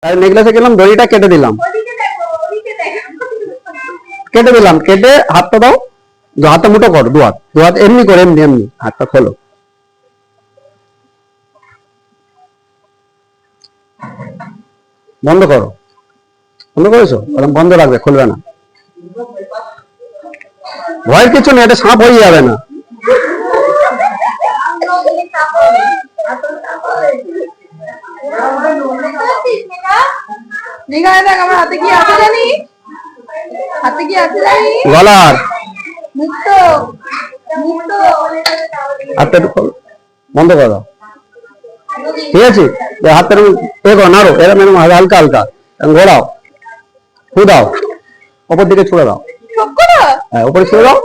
আর নেকলেসে গেলাম, দড়িটা কেটে দিলাম, কেটে হাতটা দাও, হাতটা মুঠো করো, দু হাত এমনি করে, এমনি এমনি হাতটা খোলো। বন্ধ করো, বন্ধ করেছো? বন্ধ রাখবে, খুলবে না। ভয়ের কিছু নেই, এটা সাপ হয়ে যাবে না। গলার হাতটা বন্ধ করো, ঠিক আছে? হাতটা দেখো নাড়ো, এরকম এরকম হালকা হালকা ঘোরাও, ফু দাও, ওপর দিকে ছুড়ে দাও, হ্যাঁ উপরে ছুড়ে দাও।